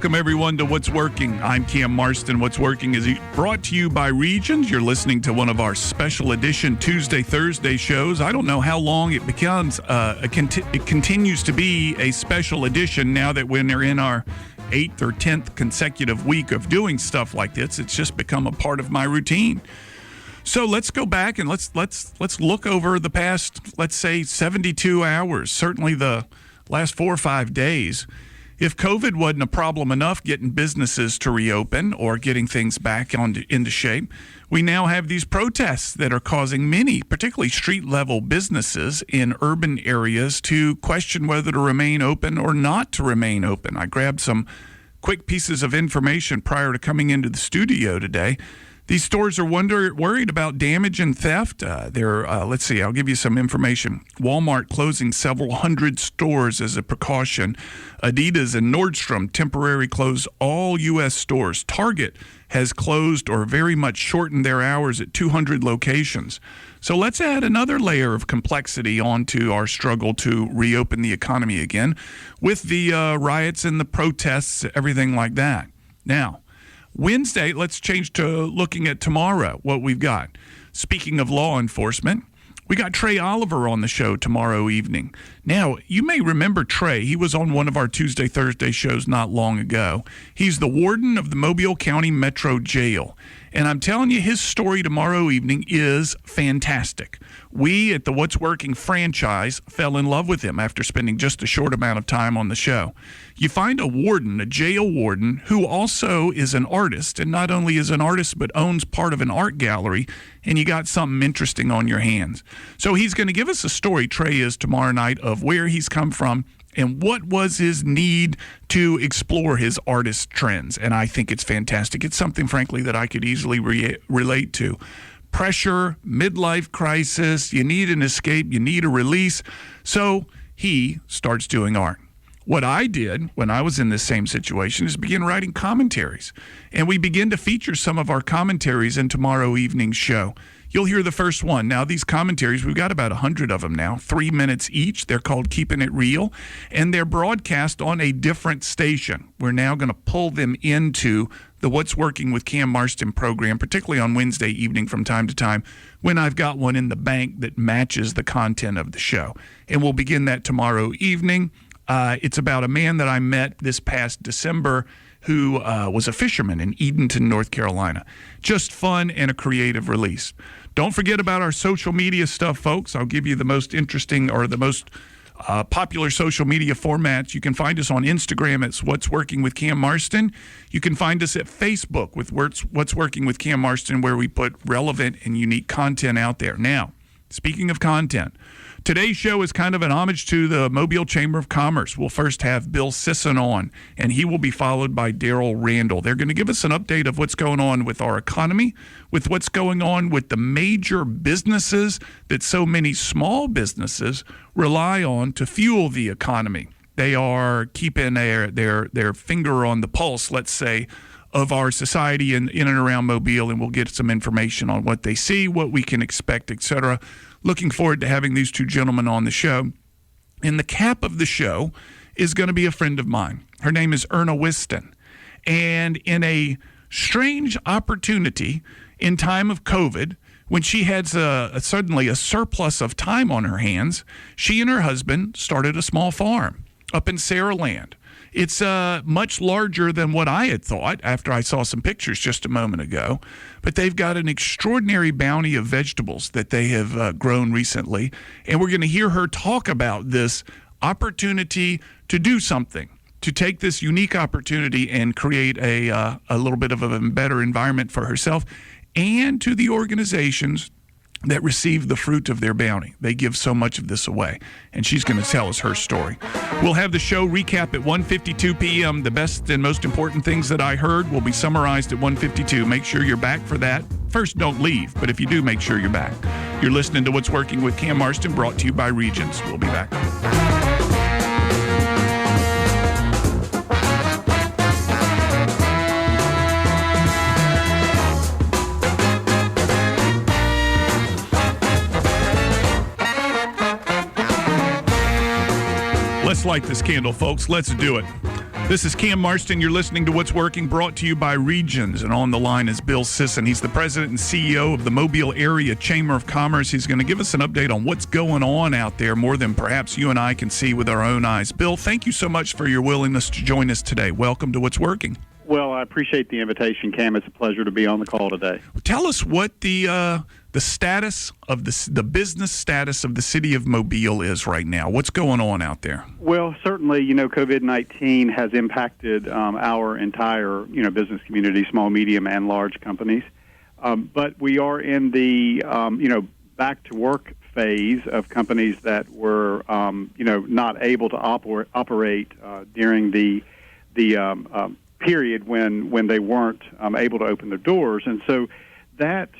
Welcome, everyone, to What's Working. I'm Cam Marston. What's Working is brought to you by Regions. You're listening to one of our special edition Tuesday, Thursday shows. I don't know how long it becomes. It continues to be a special edition now that when they're in our 8th or 10th consecutive week of doing stuff like this. It's just become a part of my routine. So let's go back and let's look over the past, let's say, 72 hours, certainly the last 4 or 5 days. If COVID wasn't a problem enough getting businesses to reopen or getting things back into shape, we now have these protests that are causing many, particularly street-level businesses in urban areas, to question whether to remain open or not to remain open. I grabbed some quick pieces of information prior to coming into the studio today. These stores are worried about damage and theft. Let's see, I'll give you some information. Walmart closing several hundred stores as a precaution. Adidas and Nordstrom temporarily closed all U.S. stores. Target has closed or very much shortened their hours at 200 locations. So let's add another layer of complexity onto our struggle to reopen the economy again with the riots and the protests, everything like that. Now, Wednesday, let's change to looking at tomorrow, what we've got. Speaking of law enforcement, we got Trey Oliver on the show tomorrow evening. Now, you may remember Trey. He was on one of our Tuesday, Thursday shows not long ago. He's the warden of the Mobile County Metro Jail. And I'm telling you, his story tomorrow evening is fantastic. We at the What's Working franchise fell in love with him after spending just a short amount of time on the show. You find a warden, a jail warden, who also is an artist, and not only is an artist, but owns part of an art gallery, and you got something interesting on your hands. So he's going to give us a story, Trey is, tomorrow night, of where he's come from and what was his need to explore his artist trends. And I think it's fantastic. It's something, frankly, that I could easily relate to. Pressure, midlife crisis, you need an escape, you need a release. So he starts doing art. What I did when I was in this same situation is begin writing commentaries. And we begin to feature some of our commentaries in tomorrow evening's show. You'll hear the first one. Now, these commentaries, we've got about 100 of them now, 3 minutes each. They're called Keeping It Real, and they're broadcast on a different station. We're now going to pull them into the What's Working with Cam Marston program, particularly on Wednesday evening from time to time, when I've got one in the bank that matches the content of the show. And we'll begin that tomorrow evening. It's about a man that I met this past December who was a fisherman in Edenton, North Carolina. Just fun and a creative release. Don't forget about our social media stuff, folks. I'll give you the most interesting or the most popular social media formats. You can find us on Instagram at What's Working with Cam Marston. You can find us at Facebook with What's Working with Cam Marston, where we put relevant and unique content out there. Now, speaking of content, today's show is kind of an homage to the Mobile Chamber of Commerce. We'll first have Bill Sisson on, and he will be followed by Darrell Randall. They're going to give us an update of what's going on with our economy, with what's going on with the major businesses that so many small businesses rely on to fuel the economy. They are keeping their finger on the pulse, let's say, of our society in and around Mobile, and we'll get some information on what they see, what we can expect, etc. Looking forward to having these two gentlemen on the show. And the cap of the show is going to be a friend of mine. Her name is Erna. And in a strange opportunity in time of COVID, when she had suddenly a surplus of time on her hands, she and her husband started a small farm up in Saraland. It's much larger than what I had thought after I saw some pictures just a moment ago. But they've got an extraordinary bounty of vegetables that they have grown recently. And we're going to hear her talk about this opportunity to do something, to take this unique opportunity and create a little bit of a better environment for herself and to the organizations that receive the fruit of their bounty. They give so much of this away, and she's going to tell us her story. We'll have the show recap at 1:52 p.m. The best and most important things that I heard will be summarized at 1:52. Make sure you're back for that. First, don't leave, but if you do, make sure you're back. You're listening to What's Working with Cam Marston, brought to you by Regions. We'll be back. Let's light this candle, folks. Let's do it. This is Cam Marston. You're listening to What's Working, brought to you by Regions. And on the line is Bill Sisson. He's the president and CEO of the Mobile Area Chamber of Commerce. He's going to give us an update on what's going on out there, more than perhaps you and I can see with our own eyes. Bill, thank you so much for your willingness to join us today. Welcome to What's Working. Well, I appreciate the invitation, Cam. It's a pleasure to be on the call today. Tell us what the status of the business status of the city of Mobile is right now. What's going on out there? Well, certainly, COVID-19 has impacted our entire, business community, small, medium, and large companies. But we are in the, back to work phase of companies that were, not able to operate during the period when they weren't able to open their doors, and so that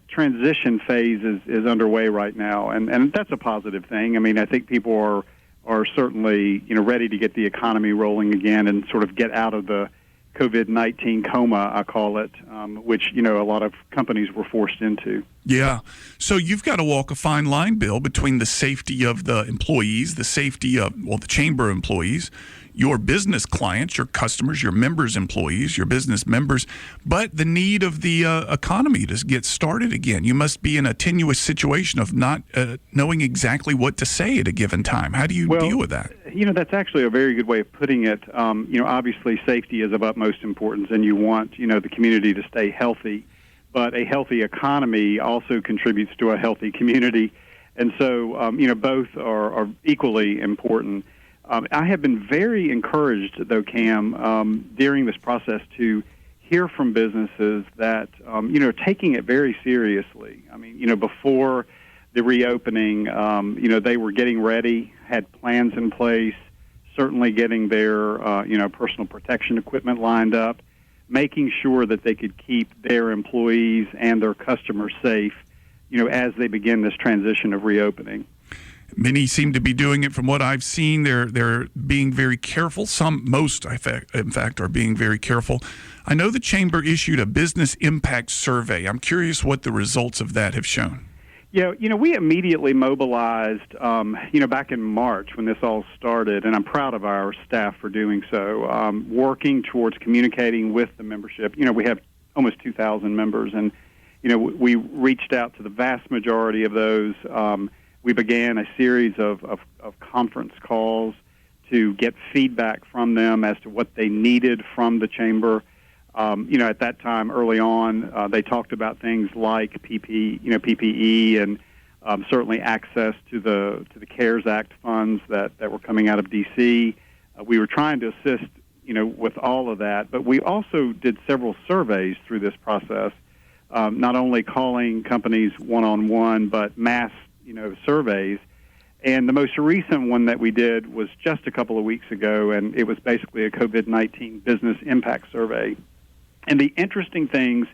transition phase is underway right now, and that's a positive thing. I mean, I think people are certainly ready to get the economy rolling again and sort of get out of the COVID-19 coma, I call it, which a lot of companies were forced into. Yeah. So you've got to walk a fine line, Bill, between the safety of the employees, the safety of, the chamber employees, your business clients, your customers, your members' employees, your business members, but the need of the economy to get started again. You must be in a tenuous situation of not knowing exactly what to say at a given time. How do you deal with that? That's actually a very good way of putting it. Obviously safety is of utmost importance, and you want, the community to stay healthy. But a healthy economy also contributes to a healthy community. And so, both are equally important. I have been very encouraged, though, Cam, during this process to hear from businesses that, taking it very seriously. I mean, before the reopening, they were getting ready, had plans in place, certainly getting their, personal protection equipment lined up, making sure that they could keep their employees and their customers safe, as they begin this transition of reopening. Many seem to be doing it from what I've seen. They're being very careful. Most, in fact, are being very careful. I know the Chamber issued a business impact survey. I'm curious what the results of that have shown. Yeah, we immediately mobilized, back in March when this all started, and I'm proud of our staff for doing so, working towards communicating with the membership. We have almost 2,000 members, and, we reached out to the vast majority of those. We began a series of conference calls to get feedback from them as to what they needed from the Chamber. At that time, early on, they talked about things like PPE and certainly access to the CARES Act funds that were coming out of D.C. We were trying to assist, with all of that, but we also did several surveys through this process, not only calling companies one-on-one, but mass surveys. And the most recent one that we did was just a couple of weeks ago, and it was basically a COVID-19 business impact survey. And the interesting things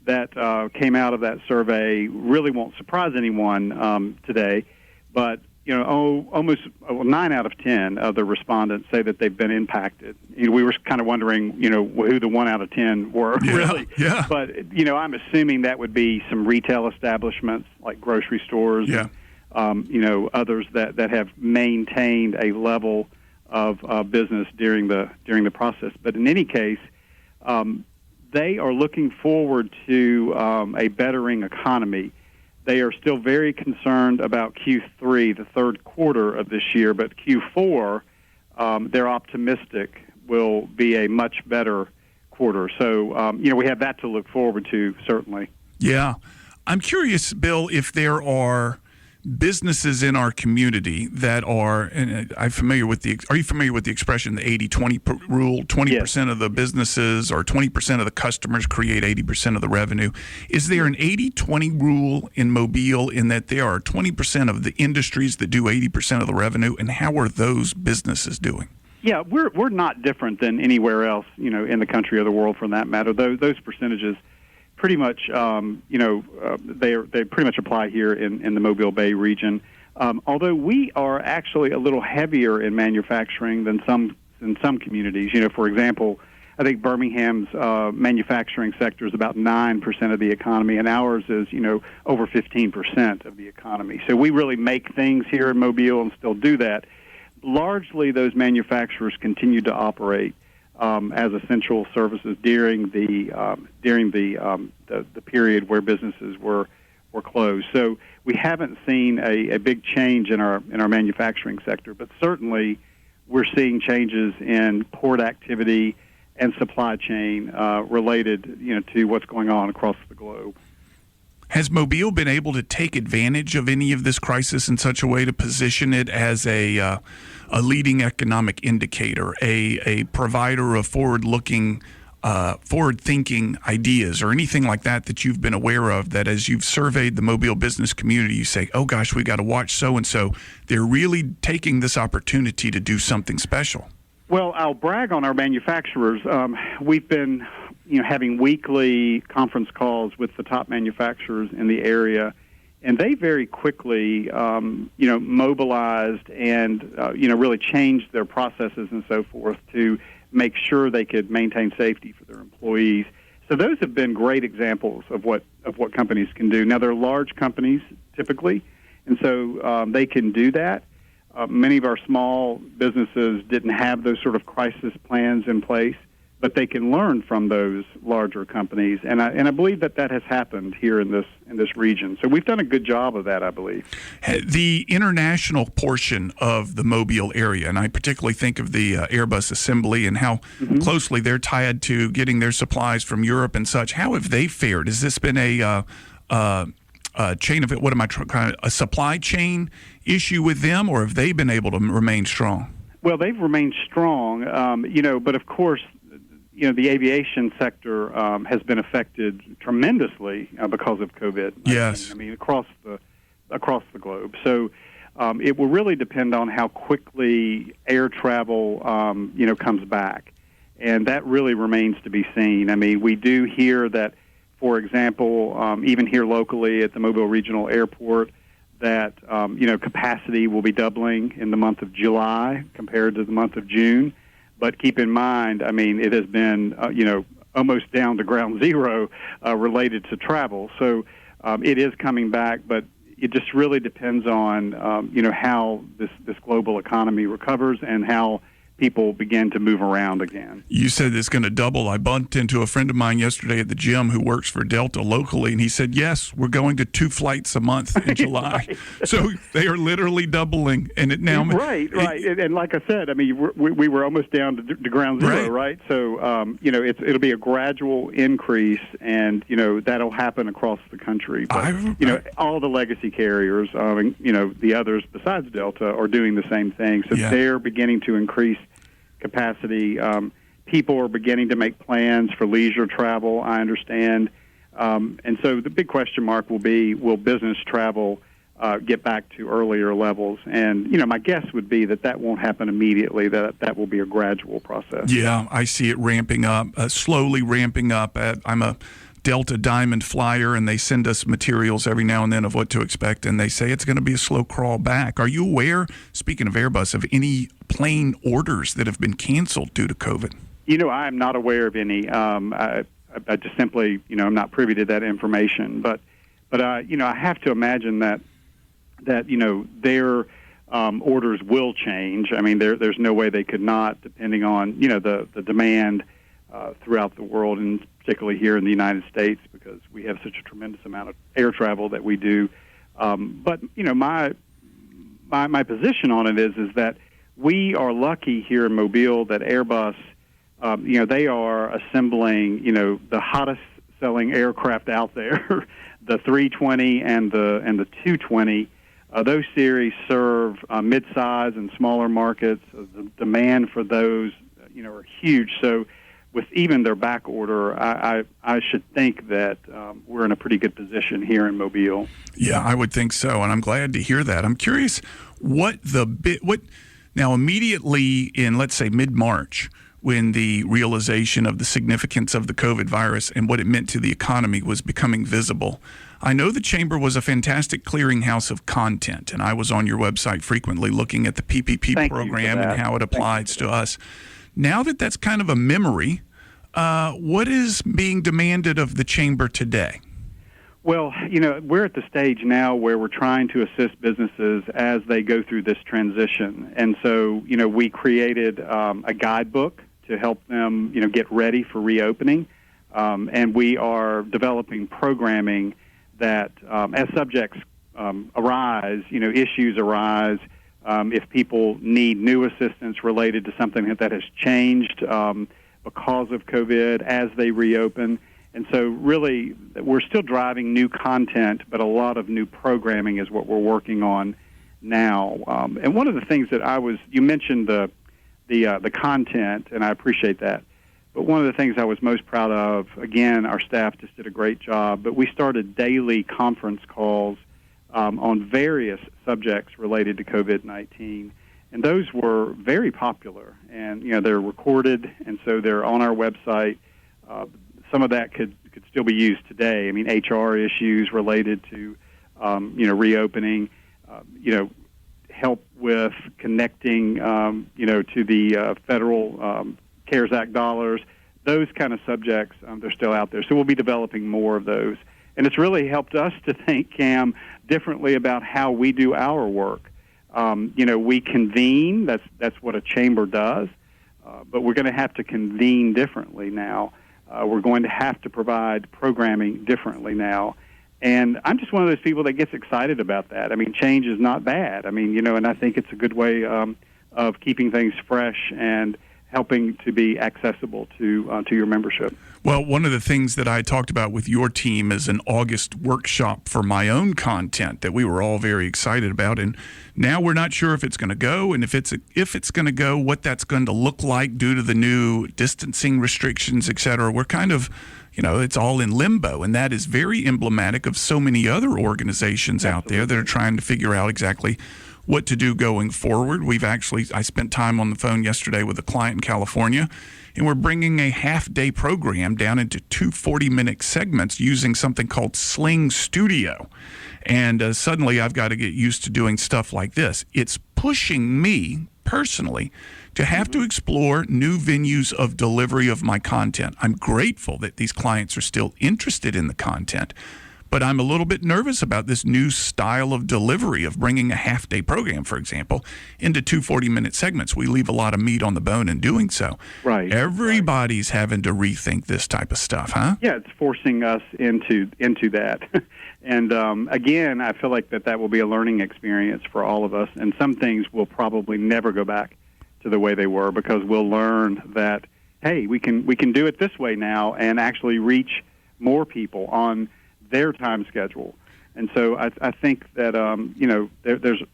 that came out of that survey really won't surprise anyone today, but almost 9 out of 10 of the respondents say that they've been impacted. We were kind of wondering, who the 1 out of 10 were, really. Yeah. But I'm assuming that would be some retail establishments like grocery stores. Yeah. Others that have maintained a level of business during the process. But in any case, they are looking forward to a bettering economy. They are still very concerned about Q3, the third quarter of this year, but Q4, they're optimistic will be a much better quarter. So, we have that to look forward to, certainly. Yeah. I'm curious, Bill, if there are businesses in our community that are, and are you familiar with the expression, the 80-20 rule? 20% of the businesses or 20% of the customers create 80% of the revenue. Is there an 80-20 rule in Mobile in that there are 20% of the industries that do 80% of the revenue, and how are those businesses doing? Yeah, we're not different than anywhere else, in the country or the world, for that matter. Those percentages pretty much, they pretty much apply here in the Mobile Bay region. Although we are actually a little heavier in manufacturing than some communities. For example, I think Birmingham's manufacturing sector is about 9% of the economy, and ours is, over 15% of the economy. So we really make things here in Mobile and still do that. largely those manufacturers continued to operate as essential services during the period where businesses were closed. So we haven't seen a big change in our manufacturing sector, but certainly we're seeing changes in port activity and supply chain related, to what's going on across the globe. Has Mobile been able to take advantage of any of this crisis in such a way to position it as a leading economic indicator, a provider of forward-thinking ideas, or anything like that you've been aware of, that as you've surveyed the Mobile business community, you say, oh gosh, we got to watch so-and-so. They're really taking this opportunity to do something special. Well, I'll brag on our manufacturers. We've been having weekly conference calls with the top manufacturers in the area, and they very quickly, mobilized and, really changed their processes and so forth to make sure they could maintain safety for their employees. So those have been great examples of what companies can do. Now, they're large companies typically, and so they can do that. Many of our small businesses didn't have those sort of crisis plans in place, but they can learn from those larger companies, and I believe that has happened here in this region. So we've done a good job of that, I believe. The international portion of the Mobile area, and I particularly think of the Airbus assembly and how closely they're tied to getting their supplies from Europe and such. How have they fared? Has this been a chain of it? What am I trying? A supply chain issue with them, or have they been able to remain strong? Well, they've remained strong, but of course, the aviation sector has been affected tremendously because of COVID. Yes. I mean, across the globe. So it will really depend on how quickly air travel, comes back, and that really remains to be seen. I mean, we do hear that, for example, even here locally at the Mobile Regional Airport, that capacity will be doubling in the month of July compared to the month of June. But keep in mind, I mean, it has been, almost down to ground zero related to travel. So it is coming back, but it just really depends on, how this global economy recovers and how people begin to move around again. You said it's going to double. I bumped into a friend of mine yesterday at the gym who works for Delta locally, and he said, yes, we're going to 2 flights a month in July. Right. So they are literally doubling. And it now... Right. And like I said, I mean, we were almost down to ground zero, right? So, it'll be a gradual increase, and, that'll happen across the country. But, all the legacy carriers, the others besides Delta are doing the same thing. So they're beginning to increase capacity. People are beginning to make plans for leisure travel, I understand. And so the big question mark will be, will business travel get back to earlier levels? And, my guess would be that won't happen immediately, that will be a gradual process. Yeah, I see it ramping up, slowly ramping up. I'm a Delta Diamond flyer, and they send us materials every now and then of what to expect, and they say it's going to be a slow crawl back. Are you aware, speaking of Airbus, of any plane orders that have been canceled due to COVID? I'm not aware of any. I just simply, I'm not privy to that information. But I have to imagine that their orders will change. I mean, there's no way they could not, depending on, the demand throughout the world, and particularly here in the United States, because we have such a tremendous amount of air travel that we do. But my position on it is that we are lucky here in Mobile that Airbus, they are assembling, the hottest selling aircraft out there, the 320 and the 220. Those series serve mid-size and smaller markets. The demand for those, are huge. So with even their back order, I should think that we're in a pretty good position here in Mobile. Yeah, I would think so, and I'm glad to hear that. I'm curious what now immediately in, let's say, mid-March, when the realization of the significance of the COVID virus and what it meant to the economy was becoming visible. I know the Chamber was a fantastic clearinghouse of content, and I was on your website frequently looking at the PPP program and how it applies to us. Now that that's kind of a memory, what is being demanded of the Chamber today? Well, we're at the stage now where we're trying to assist businesses as they go through this transition. And so, we created a guidebook to help them, get ready for reopening. And we are developing programming that as subjects arise, issues arise, if people need new assistance related to something that has changed because of COVID as they reopen. And so really, we're still driving new content, but a lot of new programming is what we're working on now. And one of the things that you mentioned the content, and I appreciate that. But one of the things I was most proud of, again, our staff just did a great job, but we started daily conference calls on various subjects related to COVID-19. And those were very popular. And, they're recorded, and so they're on our website. Some of that could still be used today. I mean, HR issues related to, reopening, help with connecting, to the federal CARES Act dollars. Those kind of subjects, they're still out there. So we'll be developing more of those. And it's really helped us to think, Cam, differently about how we do our work. We convene. That's what a chamber does. But we're going to have to convene differently now. We're going to have to provide programming differently now. And I'm just one of those people that gets excited about that. I mean, change is not bad. I mean, and I think it's a good way of keeping things fresh and helping to be accessible to your membership. Well, one of the things that I talked about with your team is an August workshop for my own content that we were all very excited about. And now we're not sure if it's going to go, and if it's going to go, what that's going to look like due to the new distancing restrictions, et cetera. We're kind of, it's all in limbo, and that is very emblematic of so many other organizations out there that are trying to figure out exactly what to do going forward. I spent time on the phone yesterday with a client in California, and we're bringing a half-day program down into 2 40-minute segments using something called Sling Studio. And suddenly I've got to get used to doing stuff like this. It's pushing me personally to have to explore new venues of delivery of my content. I'm grateful that these clients are still interested in the content, but I'm a little bit nervous about this new style of delivery of bringing a half-day program, for example, into 2 40-minute segments. We leave a lot of meat on the bone in doing so. Right. Everybody's having to rethink this type of stuff, huh? Yeah, it's forcing us into that. And again, I feel like that will be a learning experience for all of us. And some things will probably never go back to the way they were, because we'll learn that, hey, we can do it this way now and actually reach more people on their time schedule. And so I think that,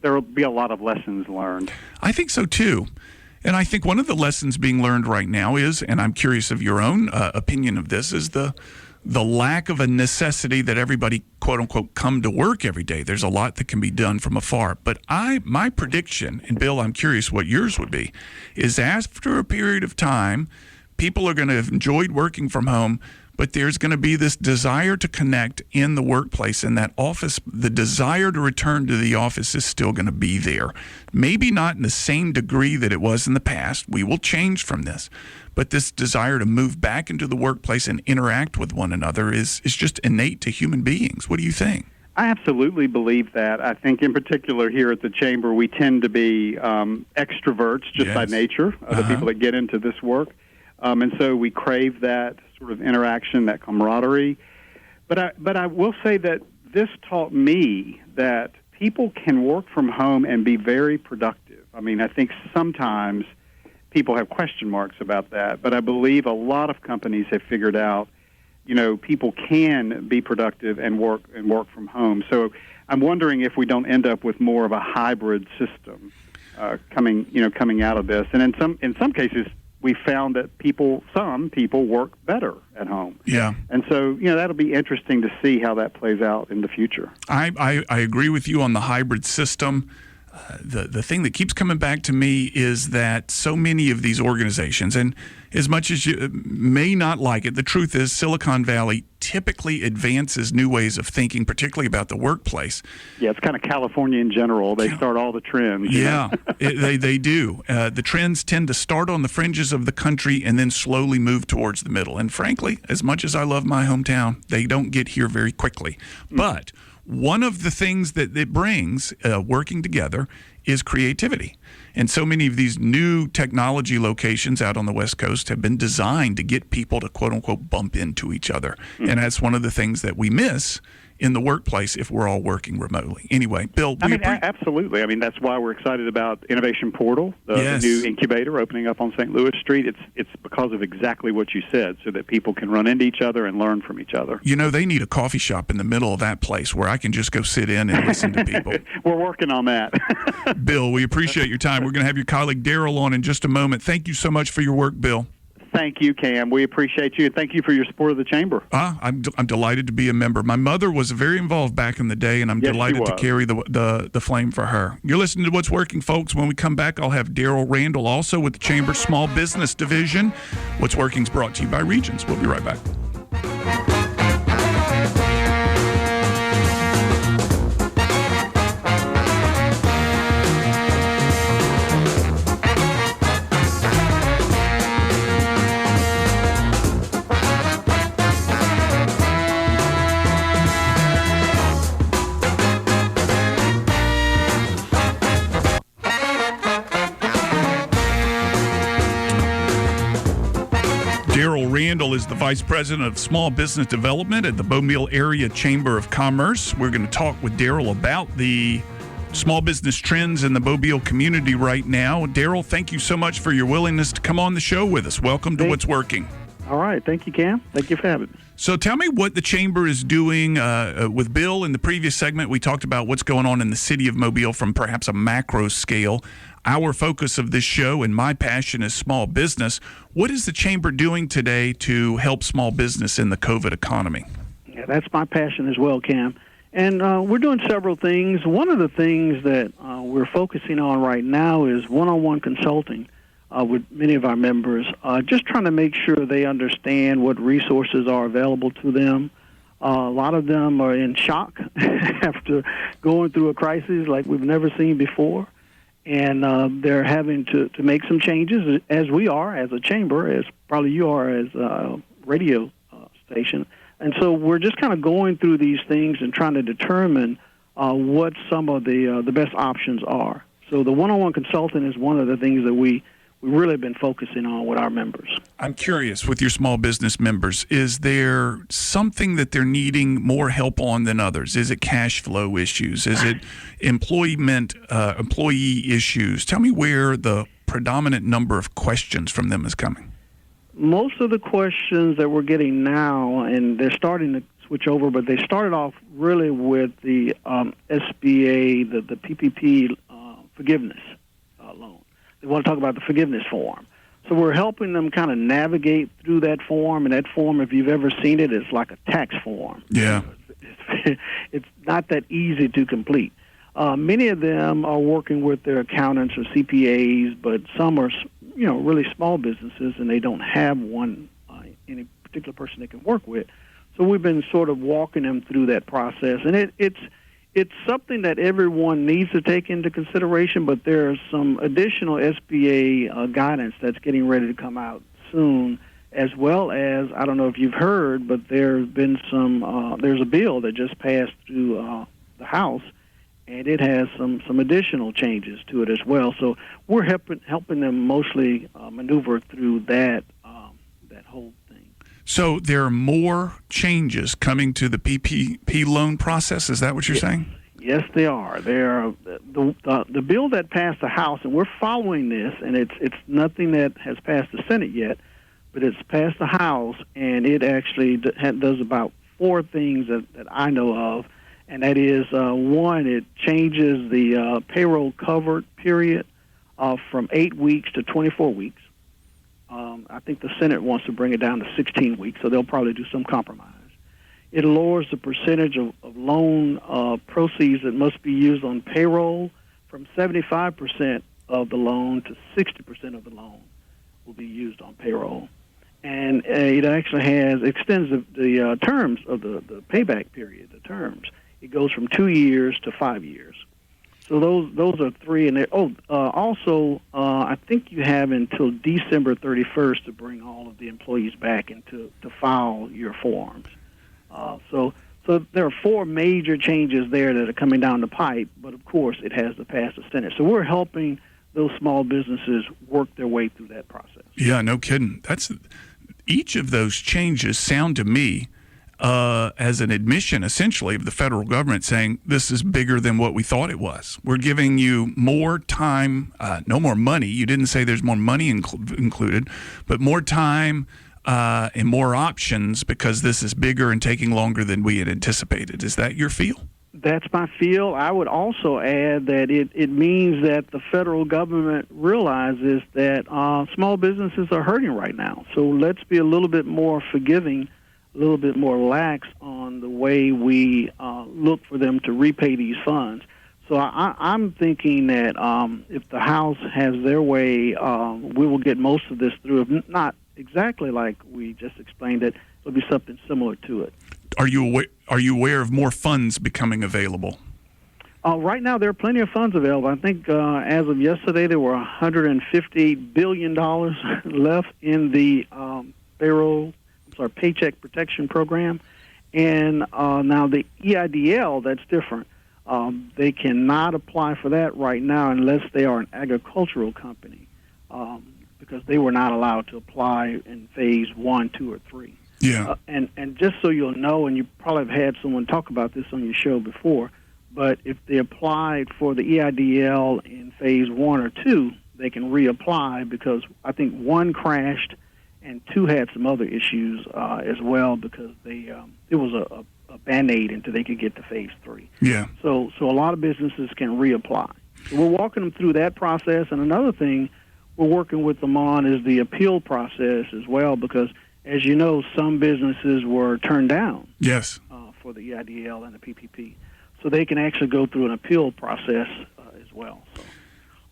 there will be a lot of lessons learned. I think so, too. And I think one of the lessons being learned right now is, and I'm curious of your own opinion of this, is the lack of a necessity that everybody, quote unquote, come to work every day. There's a lot that can be done from afar. But my prediction, and Bill, I'm curious what yours would be, is after a period of time, people are going to have enjoyed working from home, but there's going to be this desire to connect in the workplace, and that office, the desire to return to the office is still going to be there. Maybe not in the same degree that it was in the past. We will change from this. But this desire to move back into the workplace and interact with one another is just innate to human beings. What do you think? I absolutely believe that. I think in particular here at the Chamber, we tend to be extroverts just by nature, the people that get into this work. And so we crave that sort of interaction, that camaraderie. But I will say that this taught me that people can work from home and be very productive. I mean, I think sometimes people have question marks about that, but I believe a lot of companies have figured out, people can be productive and work from home. So I'm wondering if we don't end up with more of a hybrid system coming out of this. And in some cases, we found that some people work better at home. Yeah. And so, that'll be interesting to see how that plays out in the future. I agree with you on the hybrid system. the thing that keeps coming back to me is that so many of these organizations, and as much as you may not like it, the truth is Silicon Valley typically advances new ways of thinking, particularly about the workplace. Yeah, it's kind of California in general. They start all the trends. Yeah, they do. The trends tend to start on the fringes of the country and then slowly move towards the middle. And frankly, as much as I love my hometown, they don't get here very quickly. But one of the things that it brings, working together, is creativity. And so many of these new technology locations out on the West Coast have been designed to get people to, quote unquote, bump into each other. And that's one of the things that we miss in the workplace if we're all working remotely. Anyway, Bill, absolutely. I mean, that's why we're excited about Innovation Portal, the new incubator opening up on St. Louis Street. It's because of exactly what you said, so that people can run into each other and learn from each other. You know, they need a coffee shop in the middle of that place where I can just go sit in and listen to people. We're working on that. Bill, we appreciate your time. We're going to have your colleague Darrell on in just a moment. Thank you so much for your work, Bill. Thank you, Cam. We appreciate you, and thank you for your support of the Chamber. I'm delighted to be a member. My mother was very involved back in the day, and I'm delighted to carry the flame for her. You're listening to What's Working, folks. When we come back, I'll have Darrell Randall also with the Chamber's Small Business Division. What's Working is brought to you by Regions. We'll be right back. Darrell Randall is the Vice President of Small Business Development at the Mobile Area Chamber of Commerce. We're going to talk with Darrell about the small business trends in the Mobile community right now. Darrell, thank you so much for your willingness to come on the show with us. Welcome to What's Working. All right. Thank you, Cam. Thank you for having me. So tell me what the Chamber is doing with Bill. In the previous segment, we talked about what's going on in the city of Mobile from perhaps a macro scale. Our focus of this show and my passion is small business. What is the Chamber doing today to help small business in the COVID economy? Yeah, that's my passion as well, Cam. And we're doing several things. One of the things that we're focusing on right now is one-on-one consulting with many of our members, just trying to make sure they understand what resources are available to them. A lot of them are in shock after going through a crisis like we've never seen before. And they're having to make some changes, as we are as a chamber, as probably you are as a radio station. And so we're just kind of going through these things and trying to determine what some of the best options are. So the one-on-one consulting is one of the things that we've really been focusing on with our members. I'm curious, with your small business members, is there something that they're needing more help on than others? Is it cash flow issues? Is it employee issues? Tell me where the predominant number of questions from them is coming. Most of the questions that we're getting now, and they're starting to switch over, but they started off really with the SBA, the PPP forgiveness loan. They want to talk about the forgiveness form. So we're helping them kind of navigate through that form, and that form, if you've ever seen it, is like a tax form. Yeah. It's not that easy to complete. Many of them are working with their accountants or CPAs, but some are, really small businesses, and they don't have any particular person they can work with. So we've been sort of walking them through that process, and it's something that everyone needs to take into consideration, but there's some additional SBA guidance that's getting ready to come out soon, as well as, I don't know if you've heard, but there's been there's a bill that just passed through the House, and it has some additional changes to it as well. So we're helping them mostly maneuver through that whole thing. So there are more changes coming to the PPP loan process. Is that what you're saying? Yes, they are. The bill that passed the House, and we're following this, and it's nothing that has passed the Senate yet, but it's passed the House, and it actually does about 4 things that I know of, and that is, one, it changes the payroll covered period from 8 weeks to 24 weeks. I think the Senate wants to bring it down to 16 weeks, so they'll probably do some compromise. It lowers the percentage of loan proceeds that must be used on payroll from 75% of the loan to 60% of the loan will be used on payroll. And it actually extends the terms of the payback period, the terms. It goes from 2 years to 5 years. So those are three. And also, I think you have until December 31st to bring all of the employees back and to file your forms. So there are four major changes there that are coming down the pipe, but of course it has to pass the Senate. So we're helping those small businesses work their way through that process. Yeah, no kidding. Each of those changes sound to me as an admission, essentially, of the federal government saying this is bigger than what we thought it was. We're giving you more time, no more money. You didn't say there's more money included, but more time and more options because this is bigger and taking longer than we had anticipated. Is that your feel? That's my feel. I would also add that it means that the federal government realizes that small businesses are hurting right now. So let's be a little bit more forgiving, a little bit more lax on the way we look for them to repay these funds. So I'm thinking that if the House has their way, we will get most of this through. If not exactly like we just explained it, it'll be something similar to it. Are you aware of more funds becoming available? Right now, there are plenty of funds available. I think as of yesterday, there were $150 billion left in the Paycheck Protection Program. And now the EIDL, that's different. They cannot apply for that right now unless they are an agricultural company because they were not allowed to apply in phase 1, 2, or 3. Yeah. And just so you'll know, and you probably have had someone talk about this on your show before, but if they applied for the EIDL in phase 1 or 2, they can reapply because I think 1 crashed and 2 had some other issues as well because it was a Band-Aid until they could get to phase 3. Yeah. So a lot of businesses can reapply. So we're walking them through that process. And another thing we're working with them on is the appeal process as well because, as you know, some businesses were turned down. Yes. For the EIDL and the PPP. So they can actually go through an appeal process as well. So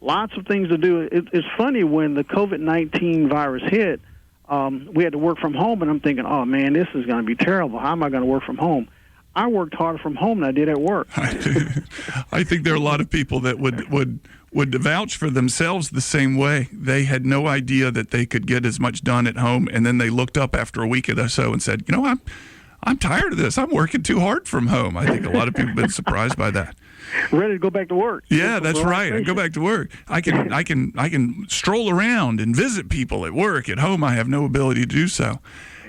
lots of things to do. It's funny when the COVID-19 virus hit, we had to work from home, and I'm thinking, oh, man, this is going to be terrible. How am I going to work from home? I worked harder from home than I did at work. I think there are a lot of people that would vouch for themselves the same way. They had no idea that they could get as much done at home, and then they looked up after a week or so and said, you know, I'm tired of this. I'm working too hard from home. I think a lot of people have been surprised by that. Ready to go back to work. Yeah, that's right. I go back to work. I can stroll around and visit people at work. At home, I have no ability to do so.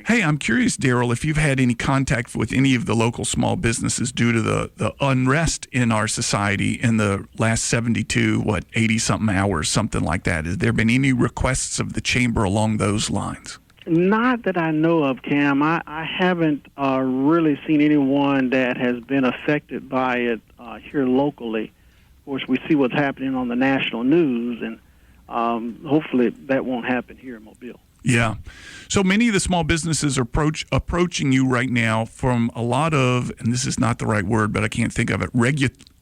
Hey, I'm curious, Darrell, if you've had any contact with any of the local small businesses due to the unrest in our society in the last 80-something hours, something like that. Has there been any requests of the chamber along those lines? Not that I know of, Cam. I haven't really seen anyone that has been affected by it here locally. Of course, we see what's happening on the national news, and hopefully that won't happen here in Mobile. Yeah. So many of the small businesses are approaching you right now from a lot of, and this is not the right word, but I can't think of it,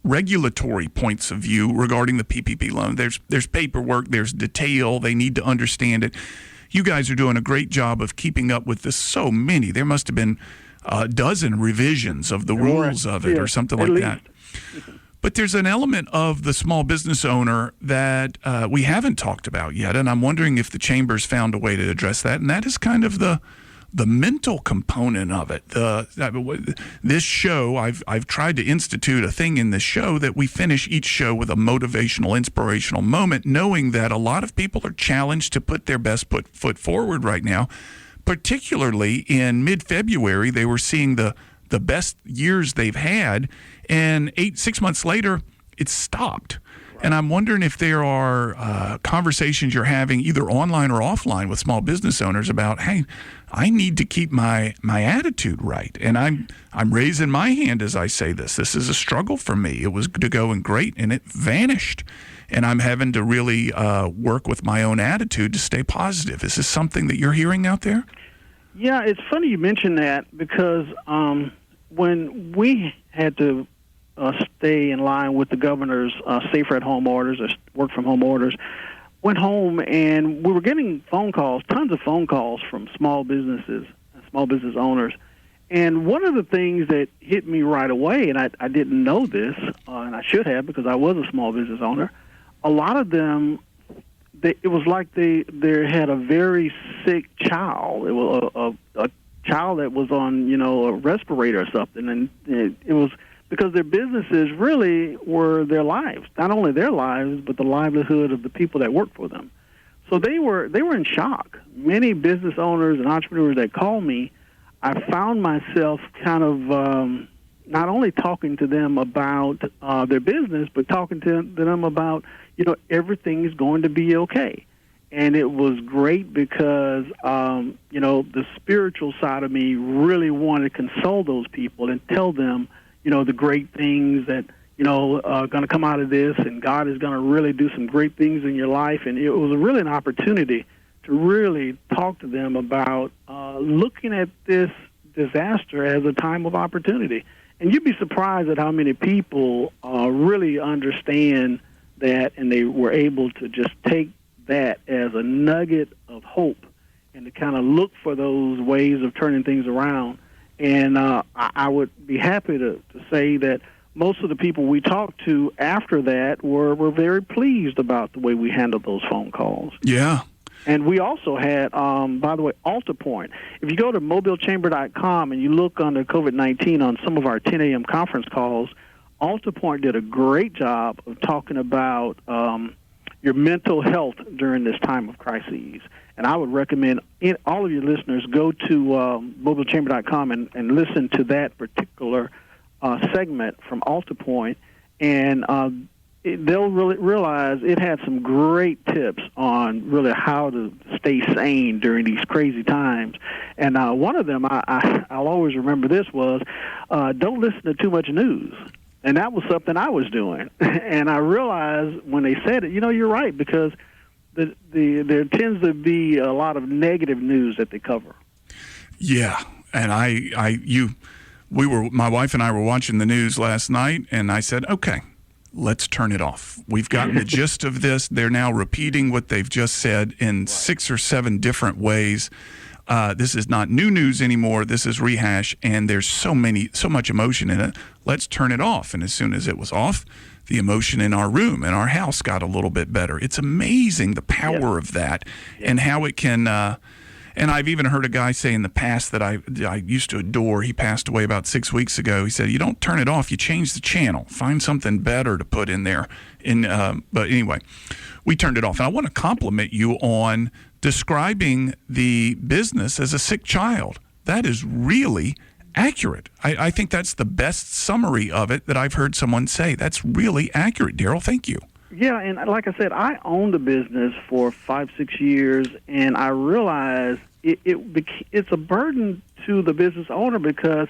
regulatory points of view regarding the PPP loan. There's paperwork, there's detail, they need to understand it. You guys are doing a great job of keeping up with this. So many. There must have been a dozen revisions of the rules of it or something like that. But there's an element of the small business owner that we haven't talked about yet, and I'm wondering if the chamber's found a way to address that, and that is kind of the mental component of it. This show, I've tried to institute a thing in this show that we finish each show with a motivational, inspirational moment, knowing that a lot of people are challenged to put their best foot forward right now. Particularly in mid-February, they were seeing the best years they've had, and 6 months later, it's stopped. Right. And I'm wondering if there are conversations you're having either online or offline with small business owners about, hey, I need to keep my attitude right. And I'm raising my hand as I say this. This is a struggle for me. It was going great, and it vanished. And I'm having to really work with my own attitude to stay positive. Is this something that you're hearing out there? Yeah, it's funny you mention that because when we had to stay in line with the governor's safer at home orders or work from home orders. Went home, and we were getting phone calls, tons of phone calls from small businesses, small business owners. And one of the things that hit me right away, and I didn't know this, and I should have because I was a small business owner, a lot of them, it was like they had a very sick child. It was a child that was on, a respirator or something, and it was because their businesses really were their lives, not only their lives, but the livelihood of the people that worked for them. So they were in shock. Many business owners and entrepreneurs that called me, I found myself kind of not only talking to them about their business, but talking to them about, everything is going to be okay. And it was great because, the spiritual side of me really wanted to console those people and tell them, the great things that, are going to come out of this, and God is going to really do some great things in your life. And it was really an opportunity to really talk to them about looking at this disaster as a time of opportunity. And you'd be surprised at how many people really understand that, and they were able to just take that as a nugget of hope and to kind of look for those ways of turning things around. And I would be happy to say that most of the people we talked to after that were very pleased about the way we handled those phone calls. Yeah. And we also had, by the way, AltaPoint. If you go to mobilechamber.com and you look under COVID-19 on some of our 10 a.m. conference calls, AltaPoint did a great job of talking about your mental health during this time of crises. And I would recommend all of your listeners go to mobilechamber.com and listen to that particular segment from AltaPoint, and they'll really realize it had some great tips on really how to stay sane during these crazy times. And one of them, I'll always remember this, was don't listen to too much news. And that was something I was doing. And I realized when they said it, you're right, because there tends to be a lot of negative news that they cover. Yeah, and my wife and I were watching the news last night, and I said, okay, let's turn it off. We've gotten the gist of this. They're now repeating what they've just said in 6 or 7 different ways. This is not new news anymore. This is rehash, and there's so much emotion in it. Let's turn it off. And as soon as it was off, the emotion in our room and our house got a little bit better. It's amazing the power of that and how it can. And I've even heard a guy say in the past that I used to adore. He passed away about 6 weeks ago. He said, "You don't turn it off. You change the channel. Find something better to put in there." But anyway, we turned it off. And I want to compliment you on describing the business as a sick child. That is really accurate. I think that's the best summary of it that I've heard someone say. That's really accurate, Darrell. Thank you. Yeah, and like I said, I owned the business for 5-6 years, and I realized it's a burden to the business owner because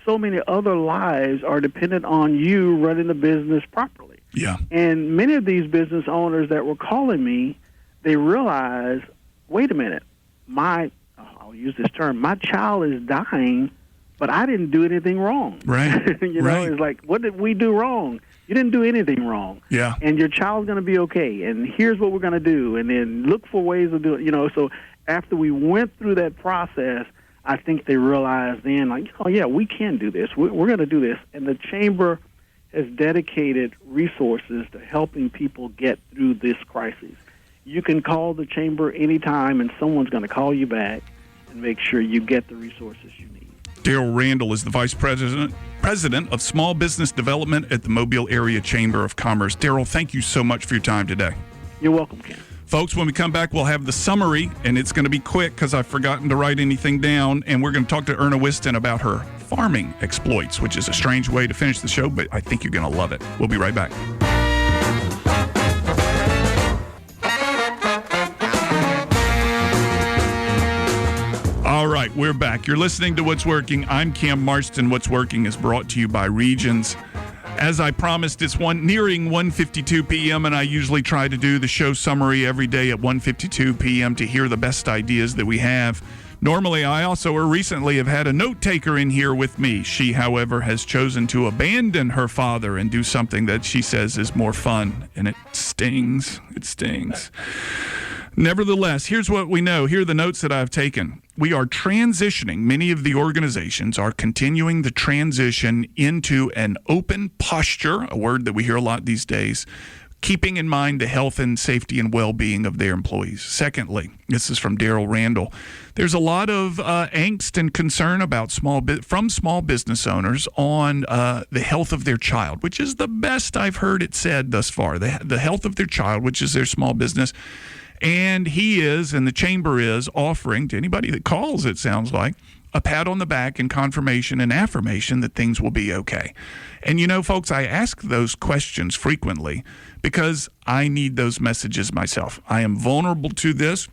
so many other lives are dependent on you running the business properly. Yeah. And many of these business owners that were calling me, they realized, wait a minute, I'll use this term, my child is dying, but I didn't do anything wrong. Right. It's like, what did we do wrong? You didn't do anything wrong. Yeah. And your child's going to be okay. And here's what we're going to do. And then look for ways of doing it. So after we went through that process, I think they realized then, like, oh, yeah, we can do this. We're going to do this. And the Chamber has dedicated resources to helping people get through this crisis. You can call the Chamber anytime, and someone's going to call you back and make sure you get the resources you need. Darrell Randall is the Vice President of Small Business Development at the Mobile Area Chamber of Commerce. Darrell, thank you so much for your time today. You're welcome, Ken. Folks, when we come back, we'll have the summary, and it's going to be quick because I've forgotten to write anything down, and we're going to talk to Erna about her farming exploits, which is a strange way to finish the show, but I think you're going to love it. We'll be right back. All right, we're back. You're listening to What's Working. I'm Cam Marston. What's Working is brought to you by Regions. As I promised, it's nearing 1:52 p.m., and I usually try to do the show summary every day at 1:52 p.m. to hear the best ideas that we have Normally, I also or recently have had a note taker in here with me. She, however, has chosen to abandon her father and do something that she says is more fun, and it stings. It stings. Nevertheless, here's what we know. Here are the notes that I've taken. We are transitioning. Many of the organizations are continuing the transition into an open posture, a word that we hear a lot these days, keeping in mind the health and safety and well-being of their employees. Secondly, this is from Darrell Randall. There's a lot of angst and concern about from small business owners on the health of their child, which is the best I've heard it said thus far. The health of their child, which is their small business. And he is, and the chamber is, offering to anybody that calls, it sounds like, a pat on the back and confirmation and affirmation that things will be okay. And you know, folks, I ask those questions frequently because I need those messages myself. I am vulnerable to this.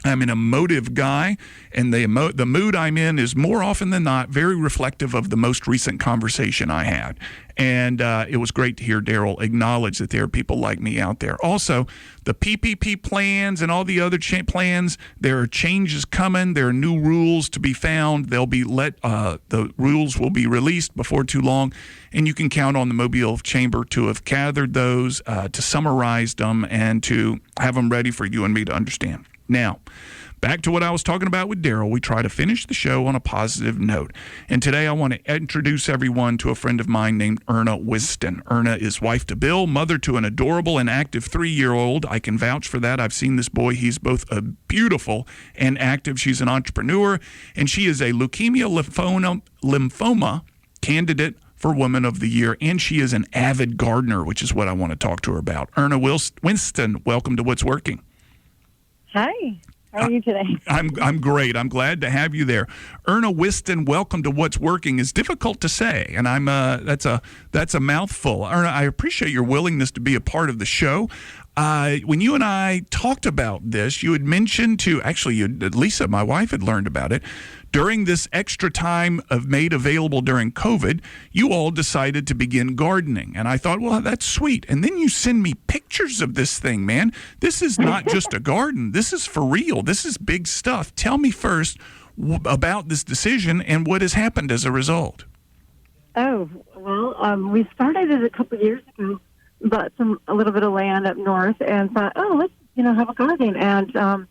I'm an emotive guy, and the mood I'm in is more often than not very reflective of the most recent conversation I had. And it was great to hear Darrell acknowledge that there are people like me out there. Also, the PPP plans and all the other plans, there are changes coming. There are new rules to be found. They'll be the rules will be released before too long, and you can count on the Mobile Chamber to have gathered those, to summarize them, and to have them ready for you and me to understand. Now, back to what I was talking about with Darrell. We try to finish the show on a positive note. And today I want to introduce everyone to a friend of mine named Erna Whiston. Erna is wife to Bill, mother to an adorable and active 3-year-old. I can vouch for that. I've seen this boy. He's both a beautiful and active. She's an entrepreneur, and she is a leukemia lymphoma candidate for Woman of the Year, and she is an avid gardener, which is what I want to talk to her about. Erna Whiston, welcome to What's Working. Hi. How are you today? I'm great. I'm glad to have you there. Erna Whiston, welcome to What's Working is difficult to say, and I'm that's a mouthful. Erna, I appreciate your willingness to be a part of the show. When you and I talked about this, you had mentioned to Lisa, my wife, had learned about it. During this extra time made available during COVID, you all decided to begin gardening. And I thought, well, that's sweet. And then you send me pictures of this thing, man. This is not just a garden. This is for real. This is big stuff. Tell me first about this decision and what has happened as a result. Oh, well, we started it a couple of years ago, bought a little bit of land up north and thought, let's, have a garden. And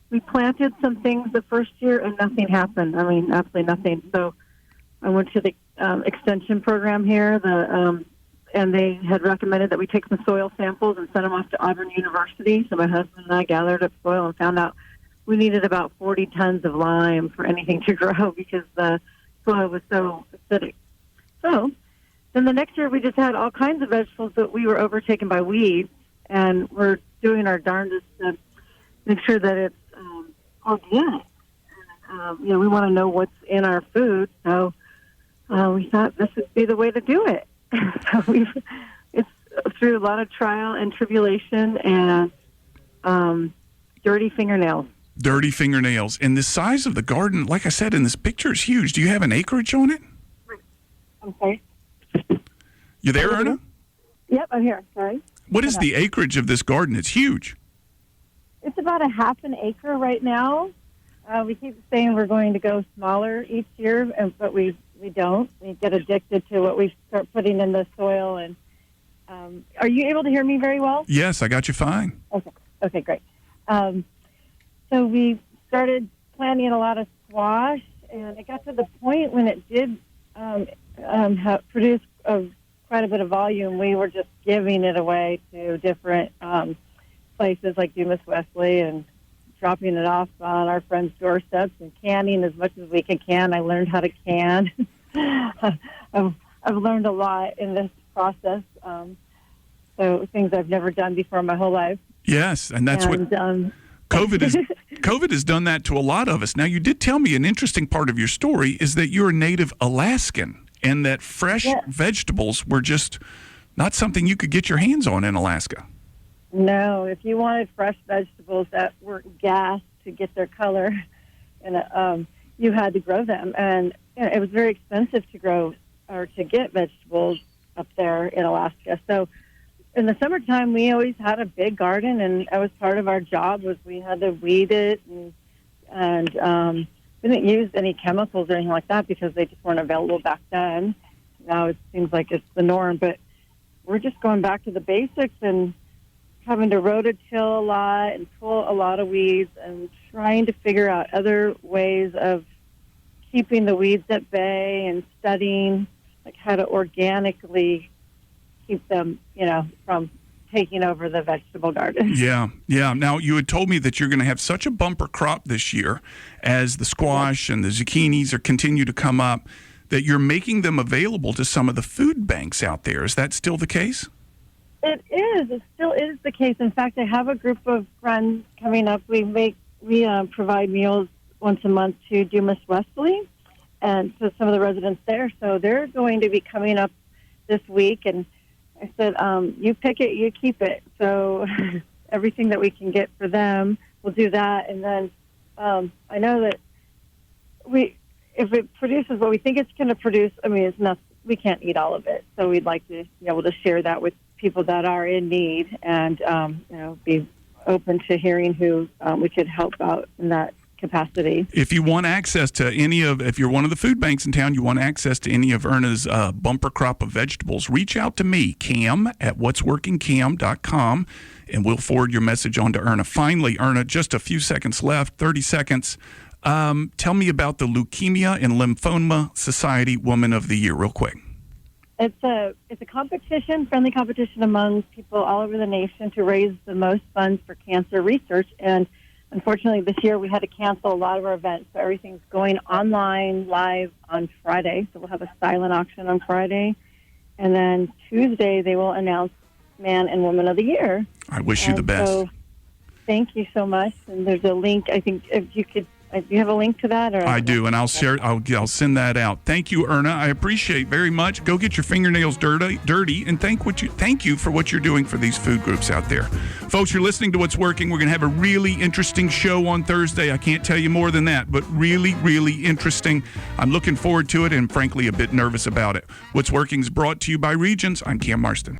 we planted some things the first year and nothing happened. I mean, absolutely nothing. So I went to the extension program here, and they had recommended that we take some soil samples and send them off to Auburn University. So my husband and I gathered up soil and found out we needed about 40 tons of lime for anything to grow because the soil was so acidic. So then the next year we just had all kinds of vegetables that we were overtaken by weeds, and we're doing our darndest to make sure that it's organic. We want to know what's in our food, so we thought this would be the way to do it. So it's through a lot of trial and tribulation and dirty fingernails. Dirty fingernails. And the size of the garden, like I said, in this picture is huge. Do you have an acreage on it? I'm sorry? You there, Erna? Yep, I'm here. Sorry. What is the acreage of this garden? It's huge. It's about a half an acre right now. We keep saying we're going to go smaller each year, but we don't. We get addicted to what we start putting in the soil. And are you able to hear me very well? Yes, I got you fine. Okay, great. So we started planting a lot of squash, and it got to the point when it did produce quite a bit of volume. We were just giving it away to different places like Dumas Wesley and dropping it off on our friends' doorsteps and canning as much as we can can. I learned how to can. I've learned a lot in this process. So things I've never done before in my whole life. Yes, and that's what COVID has done that to a lot of us. Now, you did tell me an interesting part of your story is that you're a native Alaskan and that fresh vegetables were just not something you could get your hands on in Alaska. No, if you wanted fresh vegetables that weren't gassed to get their color, and you had to grow them. And it was very expensive to grow or to get vegetables up there in Alaska. So in the summertime, we always had a big garden, and that was part of our job was we had to weed it and we didn't use any chemicals or anything like that because they just weren't available back then. Now it seems like it's the norm, but we're just going back to the basics and having to rototill a lot and pull a lot of weeds and trying to figure out other ways of keeping the weeds at bay and studying like how to organically keep them, from taking over the vegetable garden. Yeah. Now, you had told me that you're going to have such a bumper crop this year as the squash and the zucchinis continue to come up that you're making them available to some of the food banks out there. Is that still the case? It is. It still is the case. In fact, I have a group of friends coming up. We provide meals once a month to Dumas Wesley and to some of the residents there. So they're going to be coming up this week, and I said, you pick it, you keep it. So everything that we can get for them, we'll do that. And then I know that if it produces what we think it's going to produce, it's not, we can't eat all of it. So we'd like to be able to share that with people that are in need and, be open to hearing who we could help out in that capacity. If you want access to if you're one of the food banks in town, you want access to any of Erna's bumper crop of vegetables, reach out to me, Cam at what'sworkingcam.com, and we'll forward your message on to Erna. Finally, Erna, just a few seconds left, 30 seconds. Tell me about the Leukemia and Lymphoma Society Woman of the Year, real quick. It's a competition, friendly competition among people all over the nation to raise the most funds for cancer research. And unfortunately, this year we had to cancel a lot of our events. So everything's going online, live on Friday. So we'll have a silent auction on Friday. And then Tuesday, they will announce Man and Woman of the Year. I wish you the best. So thank you so much. And there's a link, I think, if you could. Do you have a link to that? Or I do, and I'll share. I'll send that out. Thank you, Erna. I appreciate very much. Go get your fingernails dirty, and thank you for what you're doing for these food groups out there, folks. You're listening to What's Working. We're going to have a really interesting show on Thursday. I can't tell you more than that, but really, really interesting. I'm looking forward to it, and frankly, a bit nervous about it. What's Working is brought to you by Regions. I'm Cam Marston.